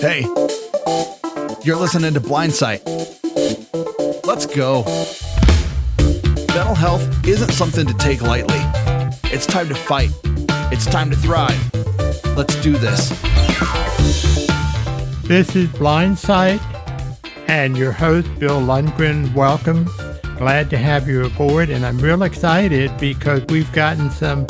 Hey, you're listening to Blindsight. Let's go. Mental health isn't something to take lightly. It's time to fight. It's time to thrive. Let's do this. This is Blindsight and your host, Bill Lundgren. Welcome. Glad to have you aboard, and I'm real excited because we've gotten some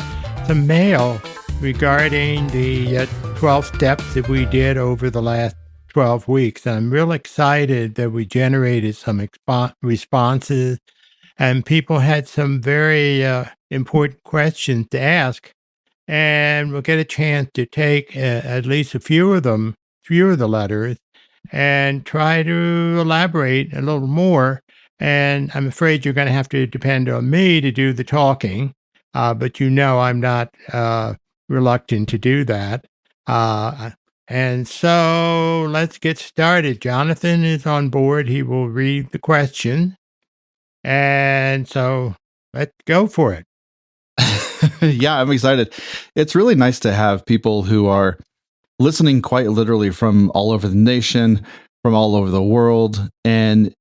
mail regarding the 12 steps that we did over the last 12 weeks. And I'm real excited that we generated some responses, and people had some very important questions to ask. And we'll get a chance to take at least a few of the letters, and try to elaborate a little more. And I'm afraid you're going to have to depend on me to do the talking, but I'm not reluctant to do that. And so let's get started. Jonathan is on board. He will read the question. And so let's go for it. Yeah, I'm excited. It's really nice to have people who are listening quite literally from all over the nation, from all over the world. And,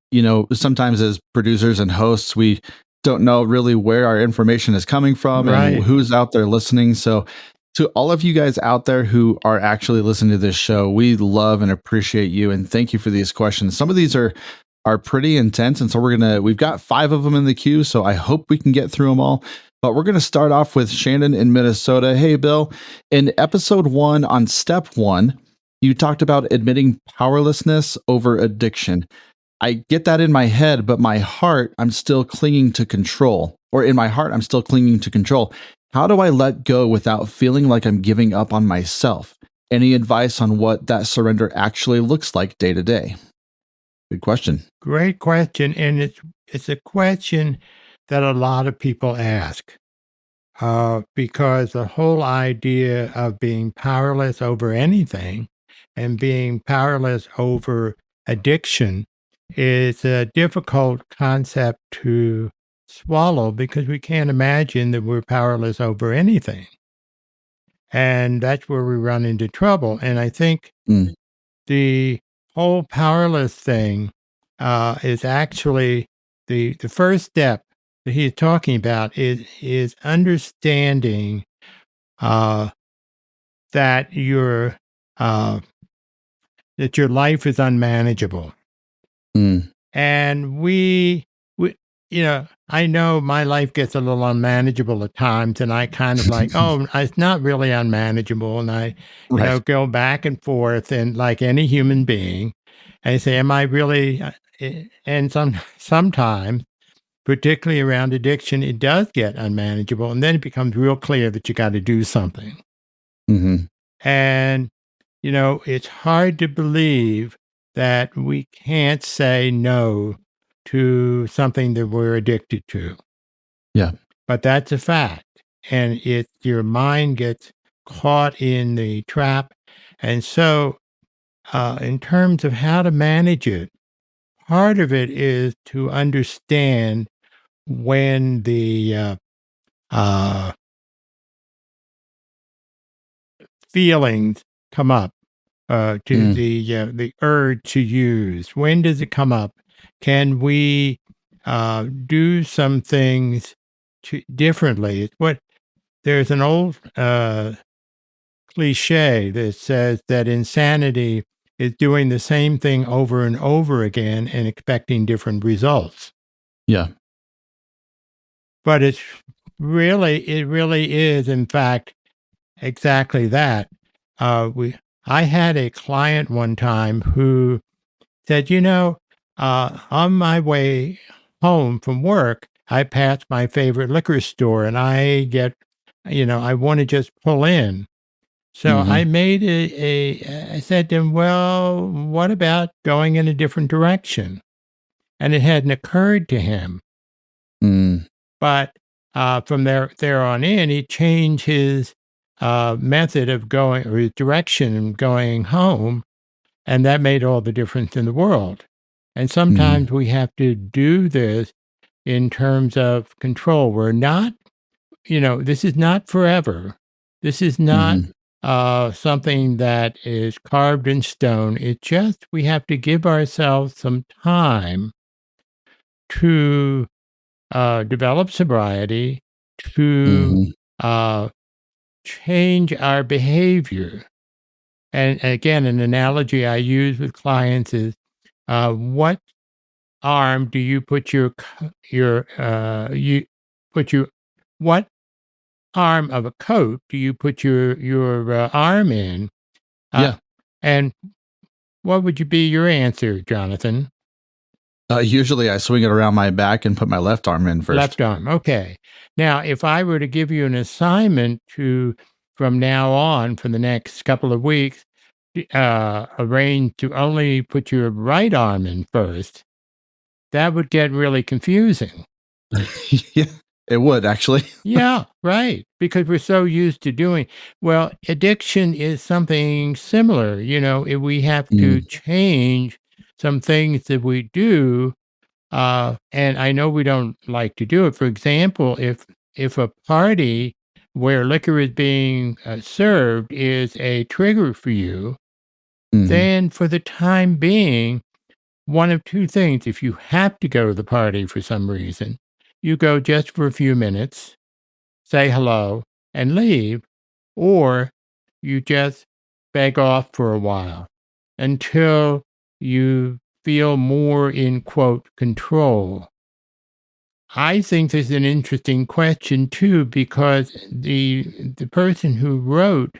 sometimes as producers and hosts, we don't know really where our information is coming from and who's out there listening. So to all of you guys out there who are actually listening to this show, we love and appreciate you. And thank you for these questions. Some of these are pretty intense. And so we've got 5 of them in the queue. So I hope we can get through them all. But we're going to start off with Shannon in Minnesota. Hey, Bill, in episode 1 on step 1, you talked about admitting powerlessness over addiction. I get that in my head, but my heart, I'm still clinging to control. Or in my heart, I'm still clinging to control. How do I let go without feeling like I'm giving up on myself? Any advice on what that surrender actually looks like day to day? Good question. Great question. And it's a question that a lot of people ask, because the whole idea of being powerless over anything and being powerless over addiction is a difficult concept to swallow, because we can't imagine that we're powerless over anything. And that's where we run into trouble. And I think the whole powerless thing is actually the first step that he's talking about is understanding that your life is unmanageable. And we I know my life gets a little unmanageable at times, and I kind of like, oh, it's not really unmanageable, and I go back and forth, and like any human being, I say, am I really? And sometimes, particularly around addiction, it does get unmanageable, and then it becomes real clear that you got to do something. And it's hard to believe that we can't say no to something that we're addicted to. Yeah. But that's a fact. And your mind gets caught in the trap. And so in terms of how to manage it, part of it is to understand when the feelings come up, to the urge to use. When does it come up? Can we do some things differently? There's an old cliche that says that insanity is doing the same thing over and over again and expecting different results. Yeah. But it really is, in fact, exactly that. I had a client one time who said, on my way home from work, I pass my favorite liquor store, and I get, I want to just pull in. So I made I said to him, well, what about going in a different direction? And it hadn't occurred to him. But from there on in, he changed his method of going, or his direction going home, and that made all the difference in the world. And sometimes we have to do this in terms of control. We're not, this is not forever. This is not something that is carved in stone. It's just we have to give ourselves some time to develop sobriety, to Hmm. uh, change our behavior. And again, an analogy I use with clients is what arm do you put you put your what arm of a coat do you put your arm in? Uh, Yeah. and what would you be your answer, Jonathan? Usually I swing it around my back and put my left arm in first. Left arm. Okay. Now, if I were to give you an assignment to, from now on, for the next couple of weeks, arrange to only put your right arm in first, that would get really confusing. Yeah, it would actually. Yeah, right. Because we're so used to doing, well, addiction is something similar. If we have to Mm, change some things that we do. And I know we don't like to do it. For example, if a party where liquor is being served is a trigger for you, mhm, then for the time being, one of two things. If you have to go to the party for some reason, you go just for a few minutes, say hello, and leave, or you just beg off for a while until you feel more in quote control. I think this is an interesting question too, because the person who wrote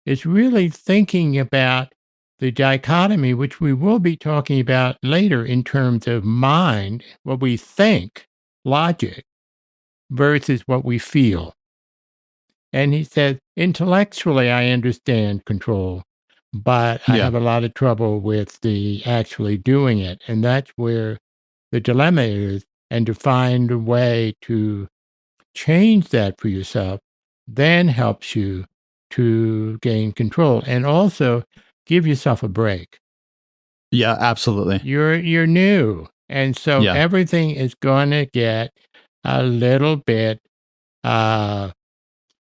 is really thinking about the dichotomy, which we will be talking about later in terms of mind, what we think, logic, versus what we feel. And he said, intellectually, I understand control, but I yeah, have a lot of trouble with the actually doing it. And that's where the dilemma is. And to find a way to change that for yourself then helps you to gain control and also give yourself a break. yeah, absolutely. You're new, and so Yeah, everything is going to get a little bit uh,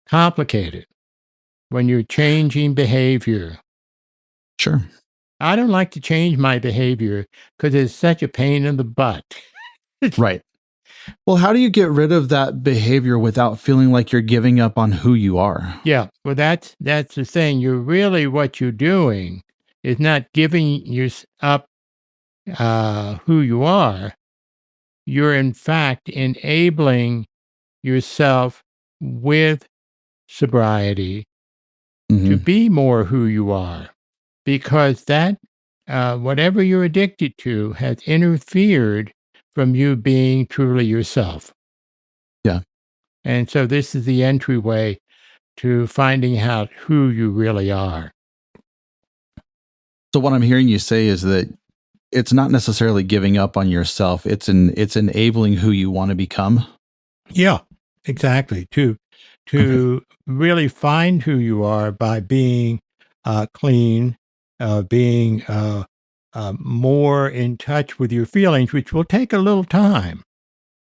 complicated when you're changing behavior. sure. I don't like to change my behavior because it's such a pain in the butt. Right. Well, how do you get rid of that behavior without feeling like you're giving up on who you are? Yeah, well, that's the thing. You're really what you're doing is not giving up who you are. You're in fact enabling yourself with sobriety to Mhm. be more who you are, because that whatever you're addicted to has interfered from you being truly yourself. Yeah. And so this is the entryway to finding out who you really are. So what I'm hearing you say is that it's not necessarily giving up on yourself. It's enabling who you want to become. Yeah, exactly. To Okay. really find who you are by being clean, being more in touch with your feelings, which will take a little time.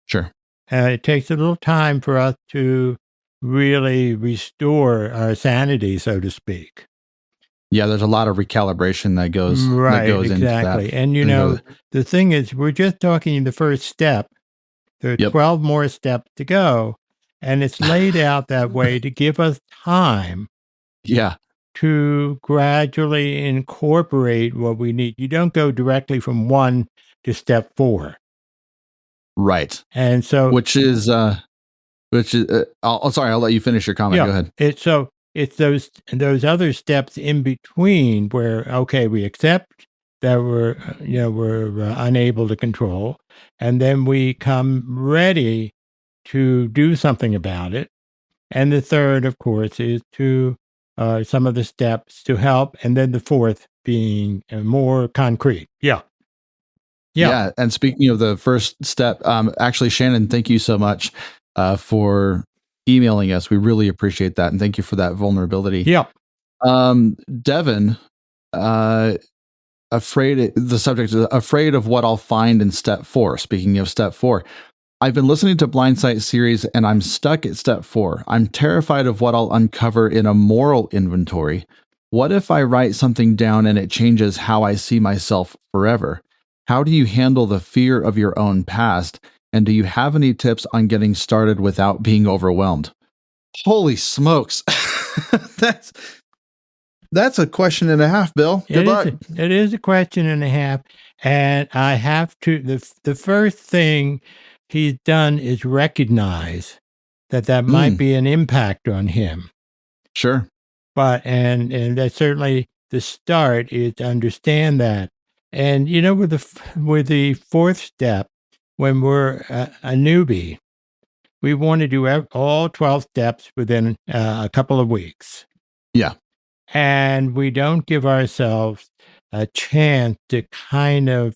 Sure. It takes a little time for us to really restore our sanity, so to speak. Yeah, there's a lot of recalibration that Right, goes into that. exactly. And You know, the thing is, we're just talking the first step. There are yep. 12 more steps to go. And it's laid out that way to give us time Yeah, to gradually incorporate what we need. You don't go directly from one to step four. right. And so, Sorry, I'll let you finish your comment. yeah, Go ahead. it's those other steps in between where, okay, we accept that we're unable to control, and then we come ready to do something about it. And the third, of course, is to some of the steps to help. And then the fourth being more concrete. Yeah. Yeah. Yeah, and speaking of the first step, actually, Shannon, thank you so much for emailing us. We really appreciate that, and thank you for that vulnerability. Yeah. Devin, uh, the subject is afraid of what I'll find in step four. Speaking of step four, I've been listening to Blindsight series and I'm stuck at step 4. I'm terrified of what I'll uncover in a moral inventory. What if I write something down and it changes how I see myself forever? How do you handle the fear of your own past? And do you have any tips on getting started without being overwhelmed? Holy smokes. that's that's a question and a half, Bill. Good luck. It is a question and a half, and I have to the first thing he's done is recognize that might Mm, be an impact on him. sure. But and that's certainly the start is to understand that. And with with the fourth step, when we're a newbie, we want to do all 12 steps within a couple of weeks. Yeah. And we don't give ourselves a chance to kind of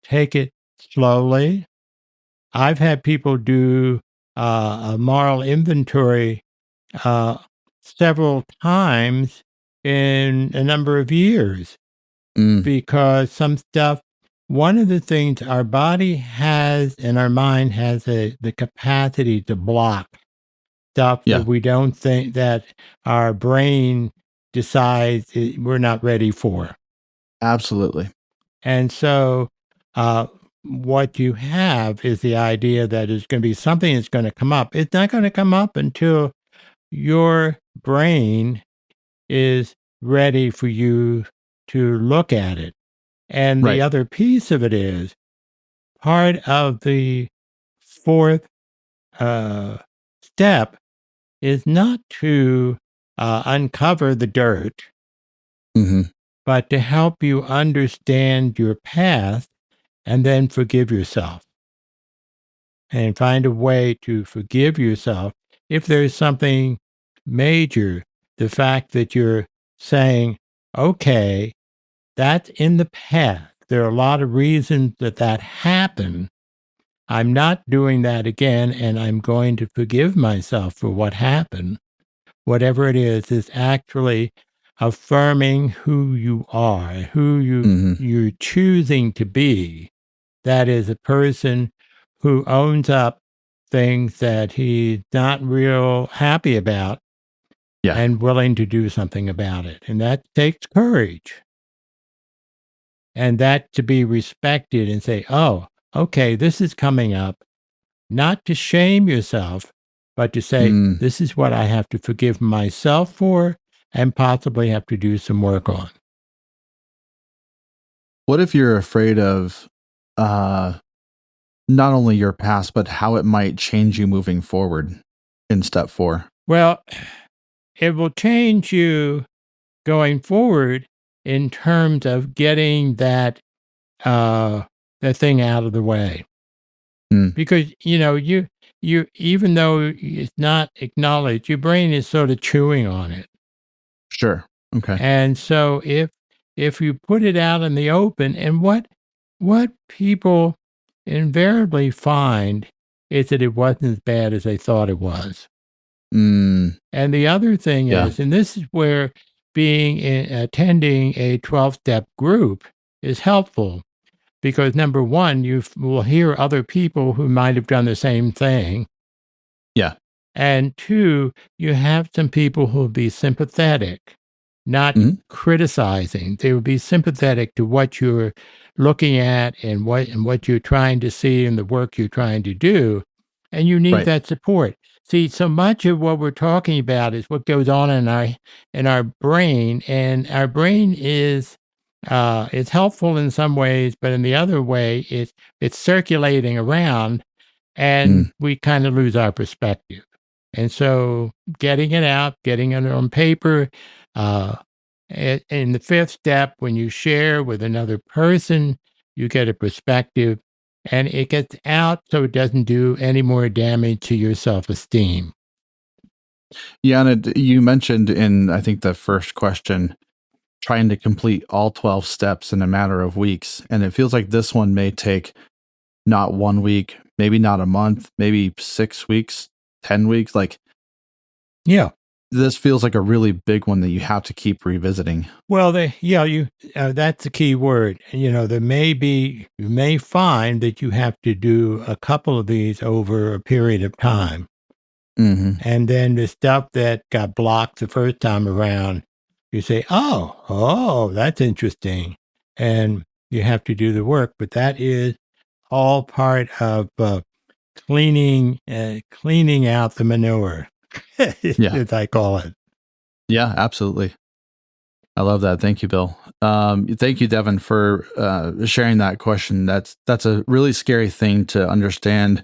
take it slowly. I've had people do a moral inventory uh, several times in a number of years Mm, because some stuff, one of the things our body has and our mind has the capacity to block stuff that yeah. we don't think that our brain decides we're not ready for. Absolutely. And so, uh, what you have is the idea that there's going to be something that's going to come up. It's not going to come up until your brain is ready for you to look at it. And the Right. other piece of it is part of the fourth uh, step is not to uncover the dirt, Hmm. but to help you understand your past and then forgive yourself and find a way to forgive yourself if there's something major. The fact that you're saying, okay, that's in the past. There are a lot of reasons that happened. I'm not doing that again, and I'm going to forgive myself for what happened. Whatever it is actually affirming who you are, who Hmm. you're choosing to be. That is a person who owns up things that he's not real happy about Yeah. and willing to do something about it. And that takes courage. And that to be respected and say, oh, okay, this is coming up, not to shame yourself, but to say, Mm. this is what I have to forgive myself for and possibly have to do some work on. What if you're afraid of uh not only your past, but how it might change you moving forward in step 4? Well, it will change you going forward in terms of getting uh, that thing out of the way. Mm, Because, you even though it's not acknowledged, your brain is sort of chewing on it. sure. Okay. And so if you put it out in the open, and what people invariably find is that it wasn't as bad as they thought it was. Mm, And the other thing yeah. is, and this is where attending a 12-step group is helpful because number one, you will hear other people who might have done the same thing. Yeah. And two, you have some people who will be sympathetic, not Mhm. criticizing. They will be sympathetic to what you're looking at and what you're trying to see and the work you're trying to do. And you need Right. that support. See, so much of what we're talking about is what goes on in our brain, and our brain is it's helpful in some ways, but in the other way, it's circulating around, Mm, and we kind of lose our perspective. And so getting it out, getting it on paper, uh, in the fifth step, when you share with another person, you get a perspective and it gets out so it doesn't do any more damage to your self esteem. yeah, and you mentioned in, I think, the first question, trying to complete all 12 steps in a matter of weeks, and it feels like this one may take not 1 week, maybe not a month, maybe 6 weeks, 10 weeks, like, Yeah. this feels like a really big one that you have to keep revisiting. Well, that's the key word. There may be, you may find that you have to do a couple of these over a period of time. Hmm. And then the stuff that got blocked the first time around, you say, oh, that's interesting. And you have to do the work. But that is all part of cleaning out the manure, Yeah. as I call it. Yeah, absolutely. I love that. Thank you, Bill. Thank you, Devin, for sharing that question. That's a really scary thing to understand,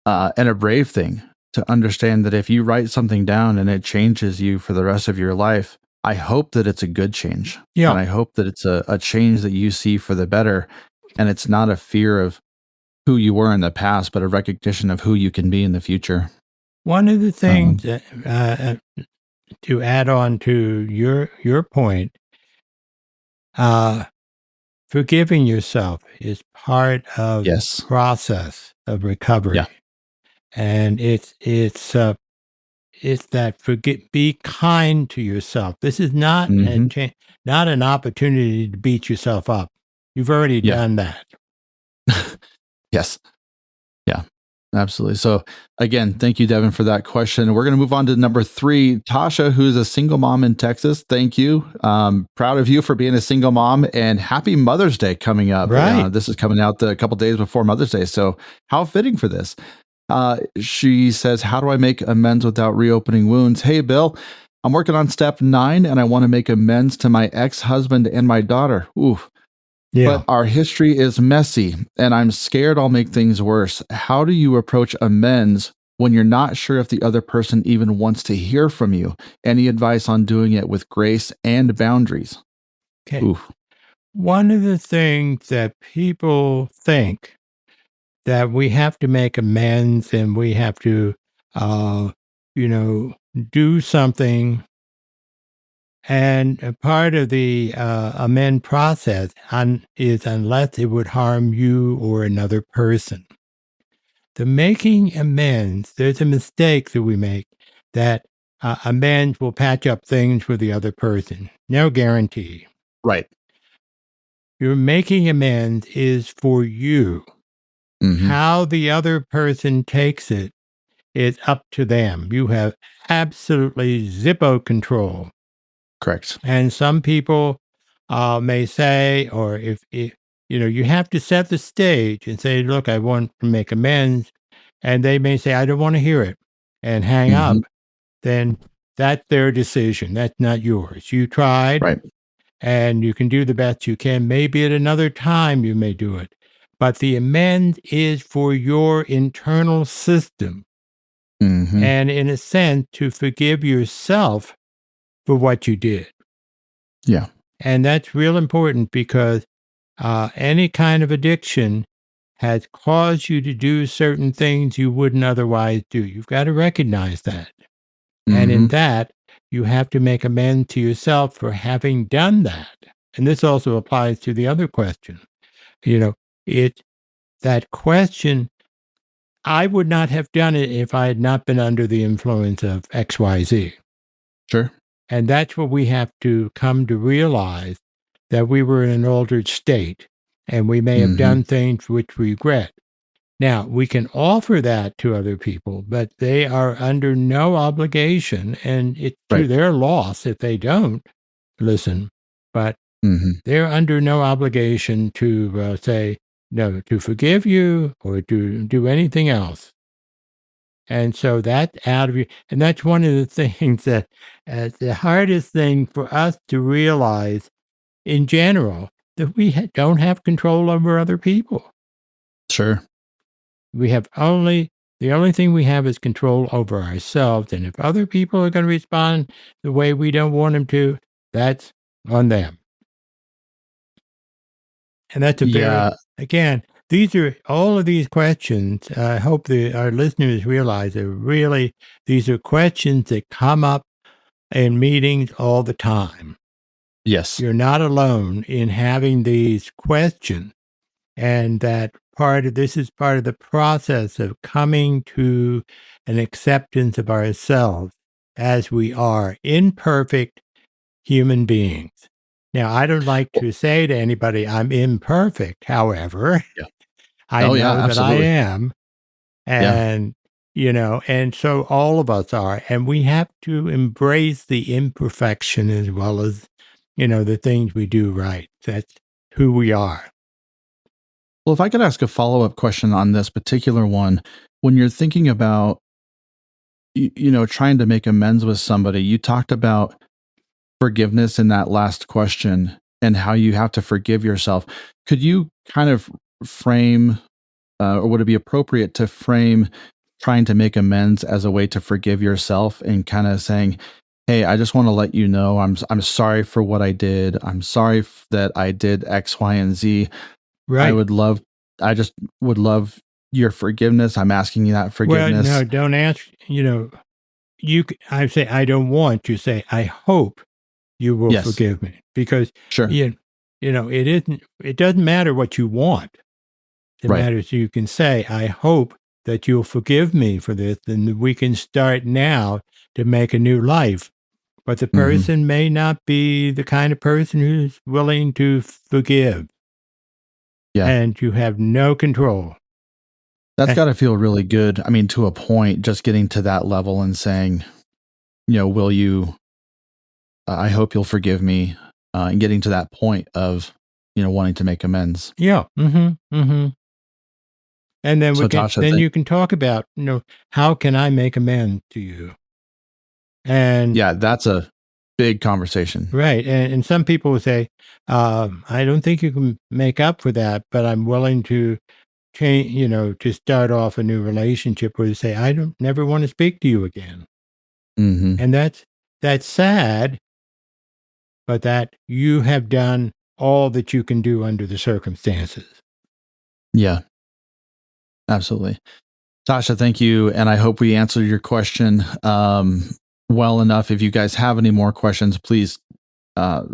and a brave thing to understand that if you write something down and it changes you for the rest of your life, I hope that it's a good change, Yeah. and I hope that it's a change that you see for the better, and it's not a fear of who you were in the past, but a recognition of who you can be in the future. One of the things Um, that, to add on to your point, uh, forgiving yourself is part of the yes. process of Yeah. recovery, and it's that be kind to yourself. This is not Hmm. not an opportunity to beat yourself up. You've already Yeah. done that. Yes. Yeah, absolutely. So again, thank you, Devin, for that question. We're going to move on to number 3, Tasha, who's a single mom in Texas. Thank you. Proud of you for being a single mom, and happy Mother's Day coming up. Right. This is coming out a couple days before Mother's Day. So how fitting for this. She says, how do I make amends without reopening wounds? Hey, Bill, I'm working on step 9 and I want to make amends to my ex-husband and my daughter. Ooh, Yeah. but our history is messy, and I'm scared I'll make things worse. How do you approach amends when you're not sure if the other person even wants to hear from you? Any advice on doing it with grace and boundaries? Okay. Ooh, One of the things that people think that we have to make amends and we have to, uh, you know, do something. And a part of the amend process is unless it would harm you or another person. The making amends, there's a mistake that we make that amends will patch up things for the other person. No guarantee. right. Your making amends is for you. Hmm. How the other person takes it is up to them. You have absolutely zippo control. Correct. And some people may say, or if you have to set the stage and say, look, I want to make amends. And they may say, I don't want to hear it and hang Hmm. up. Then that's their decision. That's not yours. You tried Right. and you can do the best you can. Maybe at another time you may do it. But the amend is for your internal system. Hmm. And in a sense, to forgive yourself for what you did. Yeah. And that's real important because any kind of addiction has caused you to do certain things you wouldn't otherwise do. You've got to recognize that. And in Hmm. that, you have to make amends to yourself for having done that. And this also applies to the other question. You know, it that question, I would not have done it if I had not been under the influence of XYZ. Sure. And that's what we have to come to realize, that we were in an altered state and we may have Hmm. done things which we regret. Now, we can offer that to other people, but they are under no obligation, and it's to Right. their loss if they don't listen, but Hmm. they're under no obligation to say, no, to forgive you or to do anything else. And so that's out of you. And that's one of the things that the hardest thing for us to realize in general, that we don't have control over other people. Sure. We have the only thing we have is control over ourselves. And if other people are going to respond the way we don't want them to, that's on them. And that's Yeah. again, these are all of these questions. I hope our listeners realize that really these are questions that come up in meetings all the time. Yes. You're not alone in having these questions, and that this is part of the process of coming to an acceptance of ourselves. as we are, imperfect human beings. Now, I don't like Well, to say to anybody I'm imperfect. However, yeah. I Oh yeah, know that I absolutely. am. Yeah. And, and so all of us are. And we have to embrace the imperfection as well as, the things we do right. That's who we are. Well, if I could ask a follow-up question on this particular one, when you're thinking about trying to make amends with somebody, you talked about forgiveness in that last question and how you have to forgive yourself. Could you kind of frame, or would it be appropriate to frame trying to make amends as a way to forgive yourself and kind of saying, "Hey, I just want to let you know I'm sorry for what I did. I'm sorry that I did X, Y, and Z. I Right. would love, I just would love your forgiveness. I'm asking you that Well, no, forgiveness." don't ask, I say, I don't want you say, I hope you will Yes, forgive me because, sure, you, it doesn't matter what you want. It right, matters you can say, I hope that you'll forgive me for this, and we can start now to make a new life. But the hmm person may not be the kind of person who's willing to forgive, yeah. and you have no control. That's Eh, got to feel really good. I mean, to a point, just getting to that level and saying, will you? I hope you'll forgive me, and getting to that point of, wanting to make amends. Yeah. Mm-hmm. And then So, Tasha, then you can talk about, how can I make amends to you? And yeah, that's a big conversation. right. And some people will say, I don't think you can make up for that, but I'm willing to change, to start off a new relationship where you say, I don't never want to speak to you again. Hmm. And that's sad, but that you have done all that you can do under the circumstances. Yeah, absolutely. Tasha, thank you. And I hope we answered your question well enough. If you guys have any more questions, please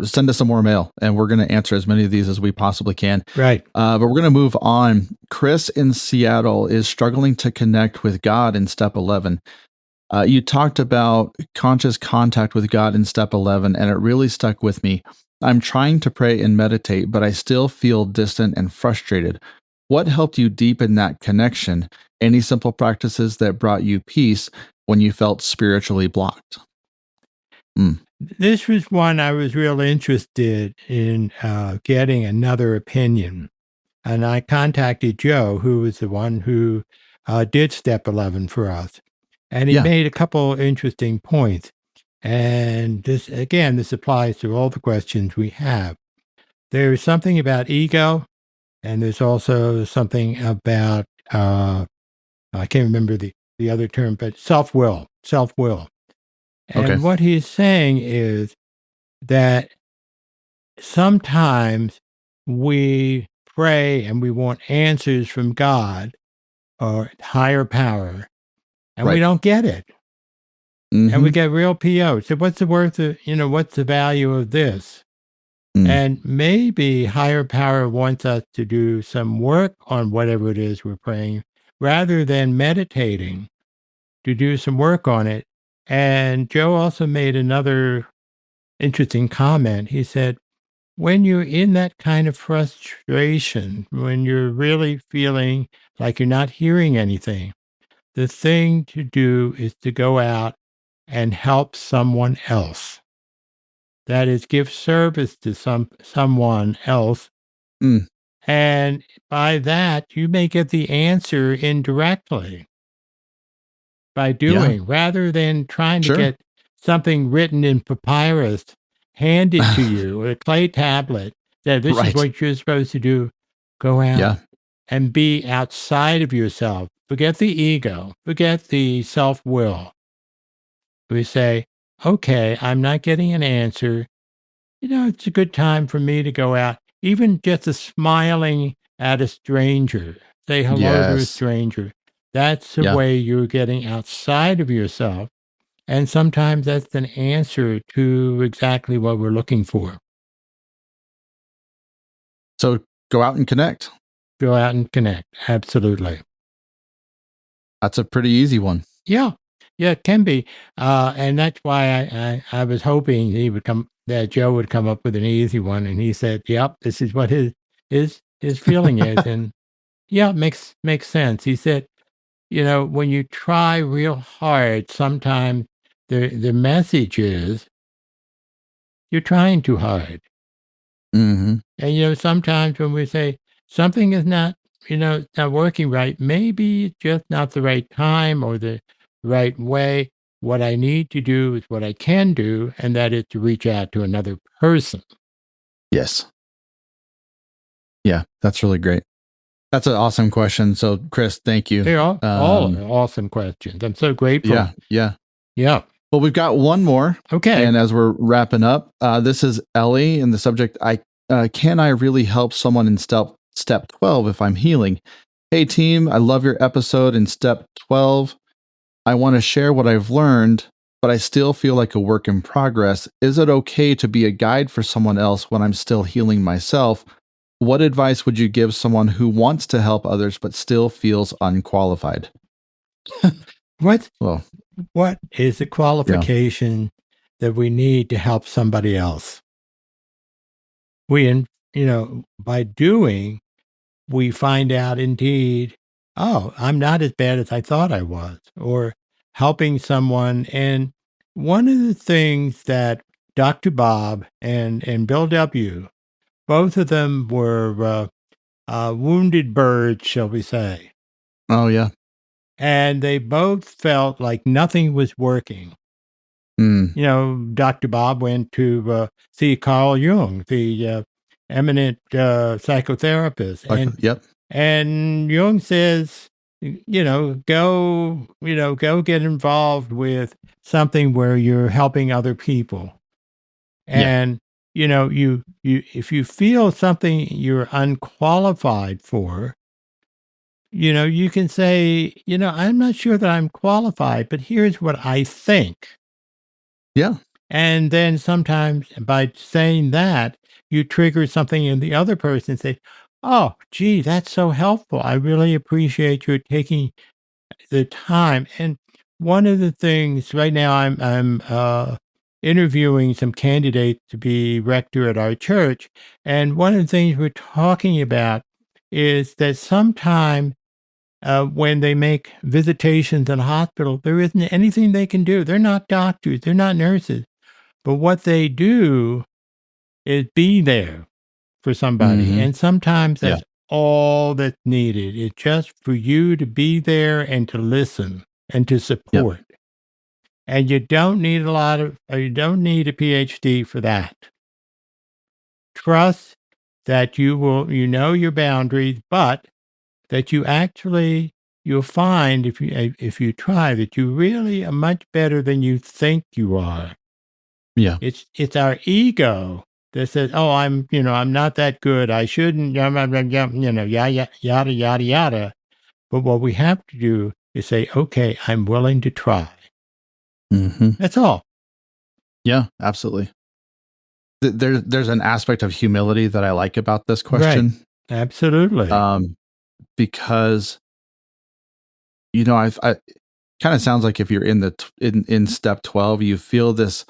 send us some more mail and we're going to answer as many of these as we possibly can. Right. But we're going to move on. Chris in Seattle is struggling to connect with God in step 11. You talked about conscious contact with God in step 11, and it really stuck with me. I'm trying to pray and meditate, but I still feel distant and frustrated. What helped you deepen that connection? Any simple practices that brought you peace when you felt spiritually blocked? Mm, This was one I was real interested in getting another opinion. And I contacted Joe, who was the one who did step 11 for us. And he yeah. made a couple interesting points. And this applies to all the questions we have. There's something about ego, and there's also something about, I can't remember the other term, but self will. Okay. And what he's saying is that sometimes we pray and we want answers from God or higher power, and we Right. don't get it. And we Mm-hmm. get real PO. So what's the worth of, what's the value of this? Mm, And maybe higher power wants us to do some work on whatever it is we're praying rather than meditating to do some work on it. And Joe also made another interesting comment. He said, when you're in that kind of frustration, when you're really feeling like you're not hearing anything, the thing to do is to go out and help someone else. That is, give service to someone else. mm, And by that, you may get the answer indirectly by yeah. doing, rather than trying to Sure. get something written in papyrus handed to you, a clay tablet, that this is Right. what you're supposed to do. Go out Yeah. and be outside of yourself. Forget the ego, forget the self will. We say, okay, I'm not getting an answer. It's a good time for me to go out, even just a smiling at a stranger, say hello to a Yes. stranger. That's the Yeah. way you're getting outside of yourself. And sometimes that's an answer to exactly what we're looking for. So go out and connect. Go out and connect. Absolutely. That's a pretty easy one. Yeah. Yeah, it can be, and that's why I was hoping that Joe would come up with an easy one, and he said, "Yep, this is what his feeling is," and yeah, it makes sense. He said, when you try real hard, sometimes the message is you're trying too hard. Hmm. And, sometimes when we say something is not, not working right, maybe it's just not the right time or the right way. What I need to do is what I can do, and that is to reach out to another person. Yes. Yeah, that's really great. That's an awesome question. So, Chris, thank you. They're all awesome questions. I'm so grateful. Yeah, yeah. Yeah. Well, we've got one more, Okay. and as we're wrapping up, this is Ellie, and the subject: can I really help someone in step 12 if I'm healing? Hey team, I love your episode in step 12. I want to share what I've learned, but I still feel like a work in progress. Is it okay to be a guide for someone else when I'm still healing myself? What advice would you give someone who wants to help others but still feels unqualified? What Well, what is the yeah. qualification that we need to help somebody else? By doing, we find out indeed, oh, I'm not as bad as I thought I was, or helping someone. And one of the things that Dr. Bob and Bill W., both of them were wounded birds, shall we say. Oh, yeah. And they both felt like nothing was working. Mm. Dr. Bob went to see Carl Jung, the eminent psychotherapist, Yep. and Jung says, go get involved with something where you're helping other people. Yeah. And, you if you feel something you're unqualified for, you can say, I'm not sure that I'm qualified, but here's what I think. Yeah. And then sometimes by saying that, you trigger something in the other person, say, oh, gee, that's so helpful. I really appreciate you taking the time. And one of the things right now, I'm interviewing some candidates to be rector at our church, and one of the things we're talking about is that sometime when they make visitations in a hospital, there isn't anything they can do. They're not doctors, they're not nurses, but what they do is be there for somebody, Hmm. and sometimes Yeah. that's all that's needed. It's just for you to be there and to listen and to Yep. support. And you don't need you don't need a PhD for that. Trust that you know your boundaries, but that you'll find if you try that you really are much better than you think you are. Yeah. It's our ego that says, "Oh, I'm not that good. I shouldn't, yada yada yada." But what we have to do is say, "Okay, I'm willing to try." Hmm. That's all. Yeah, absolutely. There's an aspect of humility that I like about this Right. question, Absolutely. um, because I kind of sounds like if you're in in step 12, you feel this.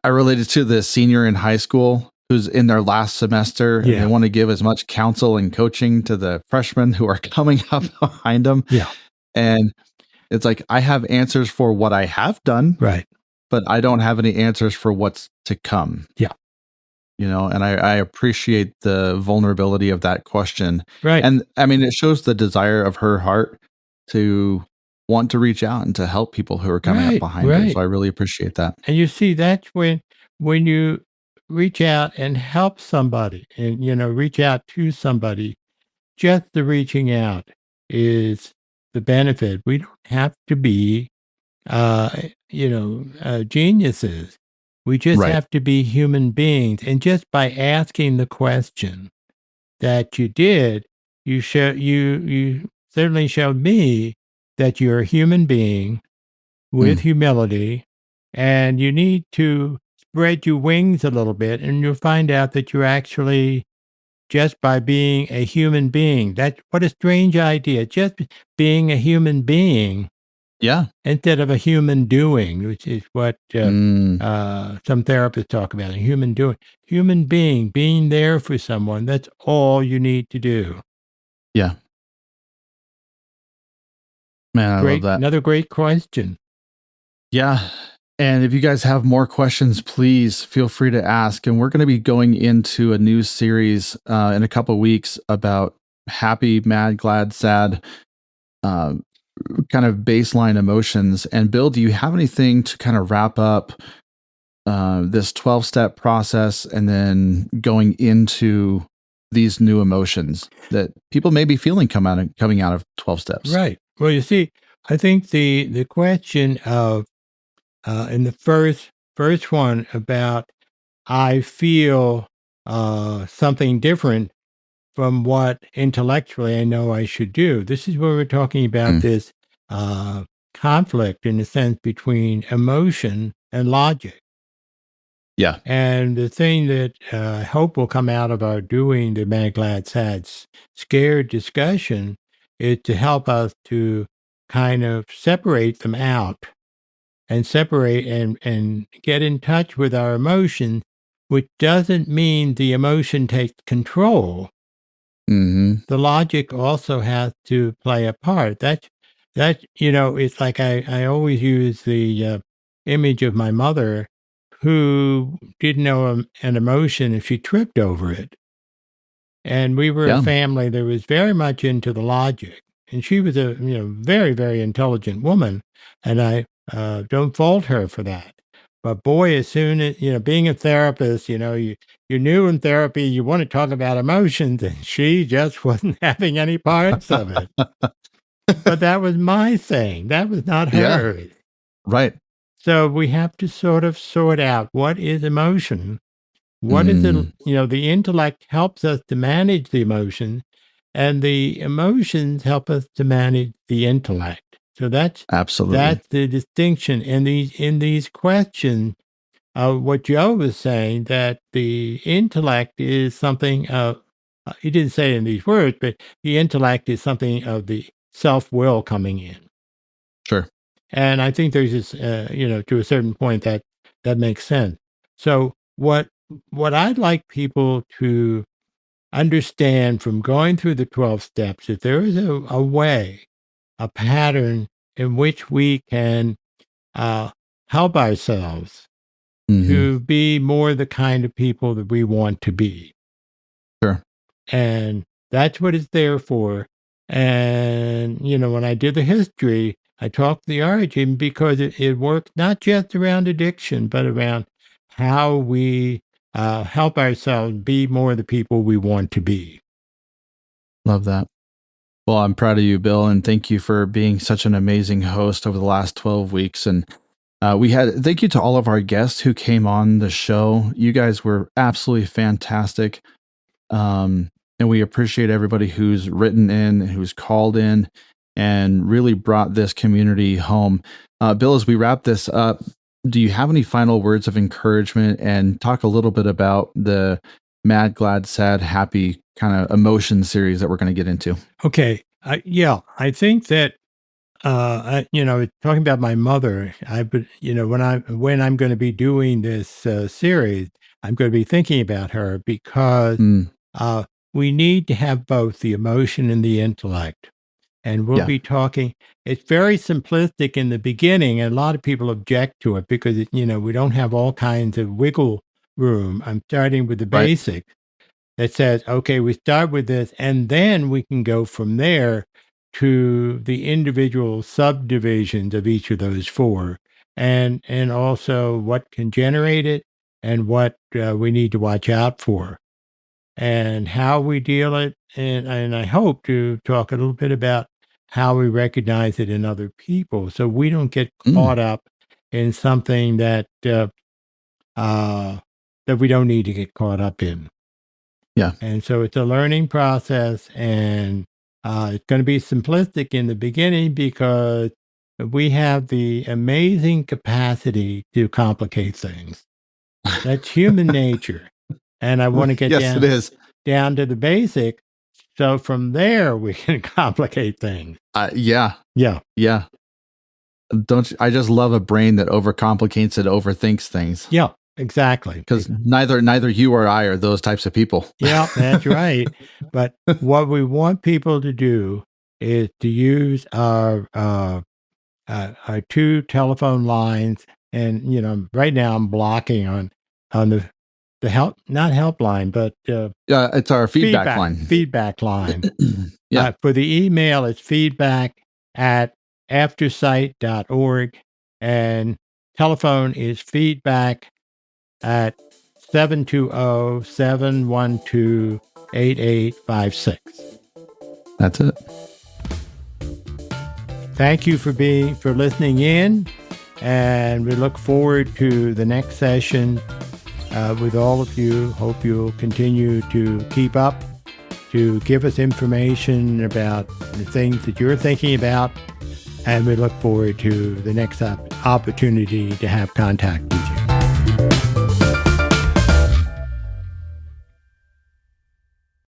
I related to the senior in high school who's in their last semester and they Yeah. want to give as much counsel and coaching to the freshmen who are coming up behind them, Yeah. and it's like I have answers for what I have done, Right. but I don't have any answers for what's to come. Yeah. And I appreciate the vulnerability of that question. Right. And I mean, it shows the desire of her heart to want to reach out and to help people who are coming up Right. behind her. Right. So I really appreciate that. And you see, that's when you reach out and help somebody, and reach out to somebody. Just the reaching out is the benefit. We don't have to be, geniuses. We just Right. have to be human beings. And just by asking the question that you did, you certainly showed me that you're a human being with Mm. humility, and you need to spread your wings a little bit, and you'll find out that you're actually just by being a human being. That what a strange idea. Just being a human being Yeah. instead of a human doing, which is what Mm, some therapists talk about, a human doing. Human being there for someone. That's all you need to do. yeah. Man, I love Great, that. another great question. Yeah. And if you guys have more questions, please feel free to ask. And we're going to be going into a new series in a couple weeks about happy, mad, glad, sad, uh, kind of baseline emotions. And Bill, do you have anything to kind of wrap up this 12-step process and then going into these new emotions that people may be feeling coming out of 12 steps? Right. Well, you see, I think the question of in the first one about I feel something different from what intellectually I know I should do. This is where we're talking about Mm, this uh, conflict in a sense between emotion and logic. yeah. And the thing that I hope will come out of our doing the Mad Glad Sad Scared discussion is to help us to kind of separate them out and separate and get in touch with our emotion, which doesn't mean the emotion takes control. Hmm. The logic also has to play a part. It's like I always use the image of my mother who didn't know an emotion if she tripped over it. And we were a Yeah. family that was very much into the logic. And she was a very, very intelligent woman. And I don't fault her for that. But boy, as soon as, being a therapist, you're new in therapy, you want to talk about emotions, and she just wasn't having any parts of it. But that was my thing. That was not Yeah. hers. Right. So we have to sort of sort out what is emotion, what is it? Mm, The intellect helps us to manage the emotion, and the emotions help us to manage the intellect. So absolutely. that's the distinction in these questions. What Joe was saying that the intellect is something of. He didn't say it in these words, but the intellect is something of the self will coming in. Sure. And I think there's this, to a certain point that makes sense. So what I'd like people to understand from going through the 12 steps is there is a way, a pattern in which we can uh, help ourselves Hmm. to be more the kind of people that we want to be. Sure. And that's what it's there for. And, when I did the history, I talked the origin because it works not just around addiction, but around how we help ourselves be more the people we want to be. Love that. Well, I'm proud of you, Bill, and thank you for being such an amazing host over the last 12 weeks. And thank you to all of our guests who came on the show. You guys were absolutely fantastic. Um, and we appreciate everybody who's written in, who's called in, and really brought this community home. Bill, as we wrap this up, do you have any final words of encouragement and talk a little bit about the mad, glad, sad, happy kind of emotion series that we're going to get into? Okay. Yeah, I think that talking about my mother, when I'm going to be doing this series, I'm going to be thinking about her because Mm, uh, we need to have both the emotion and the intellect. And we'll yeah, be talking. It's very simplistic in the beginning, and a lot of people object to it because we don't have all kinds of wiggle room. I'm starting with the right. basic that says, okay, we start with this, and then we can go from there to the individual subdivisions of each of those four, and also what can generate it and what we need to watch out for and how we deal it. And I hope to talk a little bit about how we recognize it in other people so we don't get Mm, caught up in something uh, that we don't need to get caught up in. yeah. And so it's a learning process, and it's going to be simplistic in the beginning because we have the amazing capacity to complicate things. That's human nature. And I want to get Yes, it is. down to the basic. So from there, we can complicate things. Yeah, Yeah. yeah. I just love a brain that overcomplicates and overthinks things. Yeah, exactly. Because neither you or I are those types of people. Yeah, that's right. But what we want people to do is to use our 2 telephone lines, and right now I'm blocking on the help, not helpline, but It's our feedback line. Feedback line. Yeah. For the email, it's feedback@aftersight.org, and telephone is feedback@720-712-8856. That's it. Thank you for listening in, and we look forward to the next session with all of you. Hope you'll continue to keep up, to give us information about the things that you're thinking about, and we look forward to the next opportunity to have contact with you.